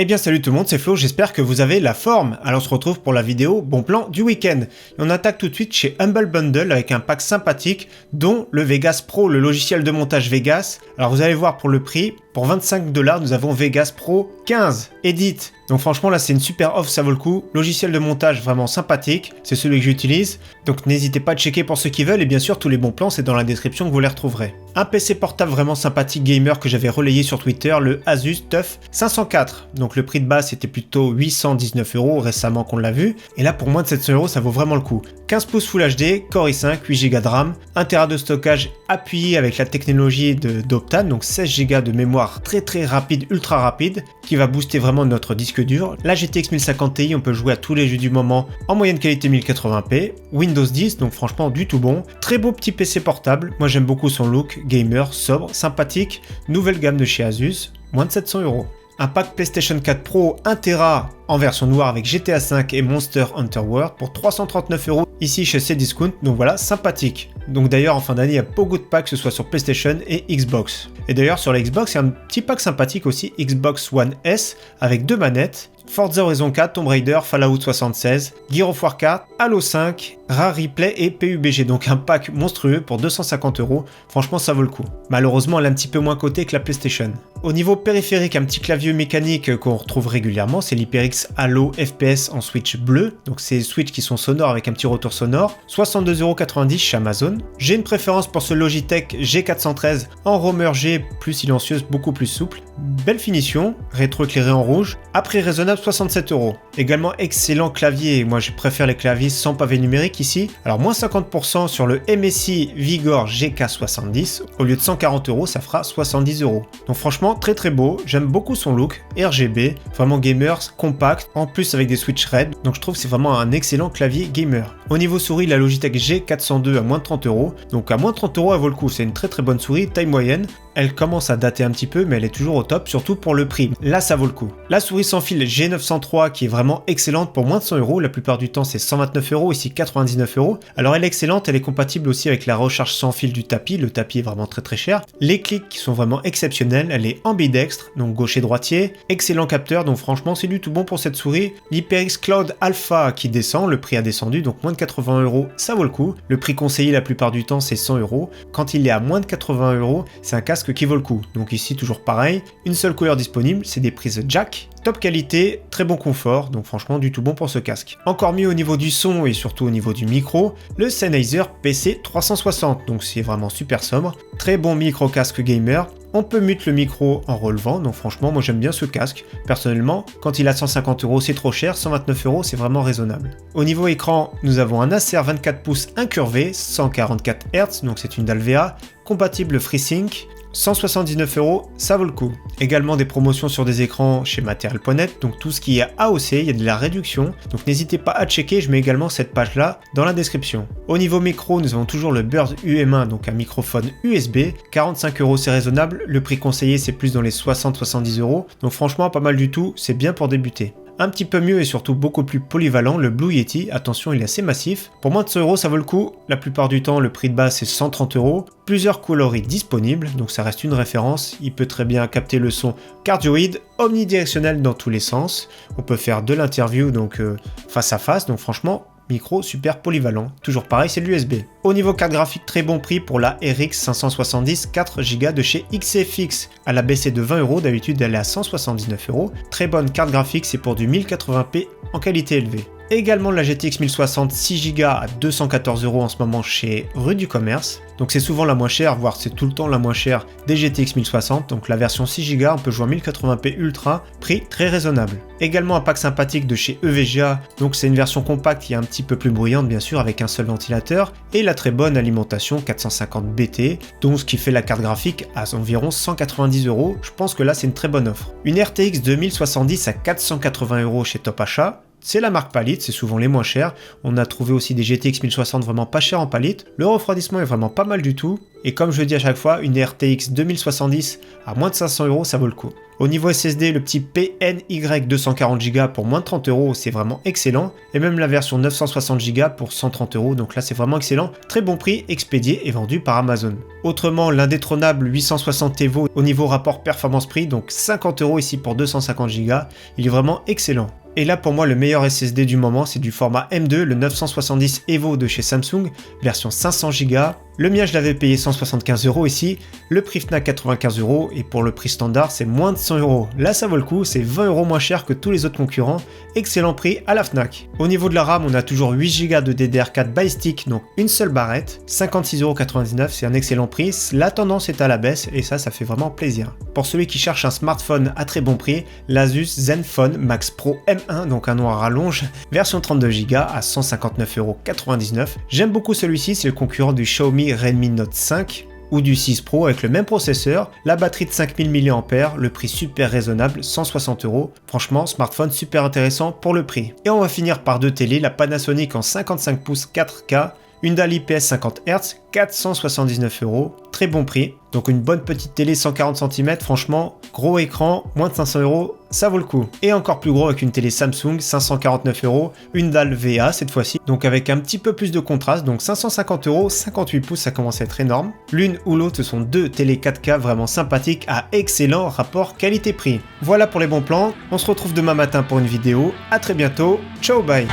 Eh bien salut tout le monde, c'est Flo, j'espère que vous avez la forme. Alors on se retrouve pour la vidéo bon plan du week-end. Et on attaque tout de suite chez Humble Bundle avec un pack sympathique dont le Vegas Pro, le logiciel de montage Vegas. Alors vous allez voir pour le prix, pour 25$, nous avons Vegas Pro 15 Edit. Donc franchement là c'est une super offre, ça vaut le coup. Logiciel de montage vraiment sympathique, c'est celui que j'utilise. Donc n'hésitez pas à checker pour ceux qui veulent et bien sûr tous les bons plans c'est dans la description que vous les retrouverez. Un PC portable vraiment sympathique gamer que j'avais relayé sur Twitter, le Asus TUF 504. Donc le prix de base c'était plutôt 819€ récemment qu'on l'a vu. Et là pour moins de 700€ ça vaut vraiment le coup. 15 pouces Full HD, Core i5, 8Go de RAM, 1TB de stockage appuyé avec la technologie d'Optane, donc 16Go de mémoire très rapide, ultra rapide, qui va booster vraiment notre disque dur. La GTX 1050 Ti, on peut jouer à tous les jeux du moment en moyenne qualité 1080p. Windows 10, donc franchement du tout bon. Très beau petit PC portable, moi j'aime beaucoup son look, gamer, sobre, sympathique. Nouvelle gamme de chez Asus, moins de 700€. Un pack PlayStation 4 Pro 1TB en version noire avec GTA V et Monster Hunter World pour 339€ ici chez Cdiscount, donc voilà, sympathique. Donc d'ailleurs en fin d'année il y a beaucoup de packs que ce soit sur PlayStation et Xbox. Et d'ailleurs sur la Xbox il y a un petit pack sympathique aussi, Xbox One S avec 2 manettes, Forza Horizon 4, Tomb Raider, Fallout 76, Gears of War 4, Halo 5, Rare Replay et PUBG, donc un pack monstrueux pour 250€, franchement ça vaut le coup. Malheureusement elle est un petit peu moins cotée que la PlayStation. Au niveau périphérique, un petit clavier mécanique qu'on retrouve régulièrement, c'est l'HyperX Halo FPS en switch bleu, donc c'est des switches qui sont sonores avec un petit retour sonore, 62€ chez Amazon. J'ai une préférence pour ce Logitech G413 en roamer G, plus silencieuse, beaucoup plus souple, belle finition, rétroéclairé en rouge, à prix raisonnable 67€. Également excellent clavier, moi je préfère les claviers sans pavé numérique ici, alors moins 50% sur le MSI Vigor GK70, au lieu de 140€, ça fera 70€. Donc franchement très beau, j'aime beaucoup son look, RGB, vraiment gamer, compact, en plus avec des switch red, donc je trouve que c'est vraiment un excellent clavier gamer. Au niveau souris, la Logitech G402 à moins de 30€, donc à moins de 30€ elle vaut le coup, c'est une très bonne souris, taille moyenne. Elle commence à dater un petit peu mais elle est toujours au top, surtout pour le prix. Là ça vaut le coup. La souris sans fil G903 qui est vraiment excellente pour moins de 100€, la plupart du temps c'est 129€, ici 99€. Alors elle est excellente, elle est compatible aussi avec la recharge sans fil du tapis, le tapis est vraiment très cher. Les clics qui sont vraiment exceptionnels, elle est ambidextre, donc gaucher droitier, excellent capteur, donc franchement c'est du tout bon pour cette souris. L'HyperX Cloud Alpha qui descend, le prix a descendu, donc moins de 80€, ça vaut le coup. Le prix conseillé la plupart du temps c'est 100€. Quand il est à moins de 80€, c'est un casque qui vaut le coup. Donc ici toujours pareil, une seule couleur disponible, c'est des prises jack, top qualité, très bon confort, donc franchement du tout bon pour ce casque. Encore mieux au niveau du son et surtout au niveau du micro, le Sennheiser PC360, donc c'est vraiment super sobre, très bon micro casque gamer. On peut mute le micro en relevant, donc franchement moi j'aime bien ce casque. Personnellement, quand il a 150€ c'est trop cher, 129€ c'est vraiment raisonnable. Au niveau écran, nous avons un Acer 24 pouces incurvé, 144 Hz, donc c'est une dalle VA, compatible FreeSync, 179€, ça vaut le coup. Également des promotions sur des écrans chez Material.net, donc tout ce qui est AOC, il y a de la réduction, donc n'hésitez pas à checker, je mets également cette page là dans la description. Au niveau micro, nous avons toujours le Burst UM1, donc un microphone USB, 45€ c'est raisonnable, le prix conseillé c'est plus dans les 60-70€, donc franchement pas mal du tout, c'est bien pour débuter. Un petit peu mieux et surtout beaucoup plus polyvalent, le Blue Yeti, attention il est assez massif. Pour moins de 100€, ça vaut le coup, la plupart du temps le prix de base c'est 130€. Plusieurs coloris disponibles, donc ça reste une référence, il peut très bien capter le son cardioïde, omnidirectionnel dans tous les sens. On peut faire de l'interview donc face à face, donc franchement micro super polyvalent, toujours pareil c'est l'USB. Au niveau carte graphique, très bon prix pour la RX 570 4Go de chez XFX. Elle a baissé de 20€, d'habitude elle est à 179€. Très bonne carte graphique, c'est pour du 1080p en qualité élevée. Également la GTX 1060 6Go à 214€ en ce moment chez Rue du Commerce. Donc c'est souvent la moins chère, voire c'est tout le temps la moins chère des GTX 1060. Donc la version 6Go, on peut jouer en 1080p Ultra, prix très raisonnable. Également un pack sympathique de chez EVGA, donc c'est une version compacte qui est un petit peu plus bruyante bien sûr avec un seul ventilateur. Et la très bonne alimentation 450 BT, donc ce qui fait la carte graphique à environ 190€. Je pense que là c'est une très bonne offre. Une RTX 2070 à 480€ chez Top Achat. c'est la marque Palit, c'est souvent les moins chers. On a trouvé aussi des GTX 1060 vraiment pas chers en Palit. Le refroidissement est vraiment pas mal du tout. Et comme je le dis à chaque fois, une RTX 2070 à moins de 500 €, ça vaut le coup. Au niveau SSD, le petit PNY 240 Go pour moins de 30 €, c'est vraiment excellent. Et même la version 960 Go pour 130 €, donc là c'est vraiment excellent. Très bon prix, expédié et vendu par Amazon. Autrement, l'indétrônable 860 EVO au niveau rapport performance-prix, donc 50 € ici pour 250 Go, il est vraiment excellent. Et là pour moi le meilleur SSD du moment c'est du format M2, le 970 EVO de chez Samsung, version 500 Go. Le mien je l'avais payé 175 € ici, le prix Fnac 95 € et pour le prix standard c'est moins de 100 €. Là ça vaut le coup, c'est 20 € moins cher que tous les autres concurrents, excellent prix à la Fnac. Au niveau de la RAM on a toujours 8 Go de DDR4 by stick, donc une seule barrette, 56,99 €, c'est un excellent prix, la tendance est à la baisse et ça fait vraiment plaisir. Pour celui qui cherche un smartphone à très bon prix, l'Asus Zenfone Max Pro M1, donc un nom à rallonge, version 32 Go à 159,99 €. J'aime beaucoup celui-ci, c'est le concurrent du Xiaomi Redmi Note 5 ou du 6 Pro avec le même processeur, la batterie de 5000 mAh, le prix super raisonnable, 160 €. Franchement, smartphone super intéressant pour le prix. Et on va finir par deux télés, la Panasonic en 55 pouces 4K, une dalle IPS 50 Hz, 479 €, très bon prix. Donc une bonne petite télé 140 cm, franchement, gros écran, moins de 500 €, ça vaut le coup. Et encore plus gros avec une télé Samsung, 549 €, une dalle VA cette fois-ci, donc avec un petit peu plus de contraste, donc 550 €, 58 pouces, ça commence à être énorme. L'une ou l'autre, ce sont deux télé 4K vraiment sympathiques à excellent rapport qualité-prix. Voilà pour les bons plans, on se retrouve demain matin pour une vidéo, à très bientôt, ciao bye.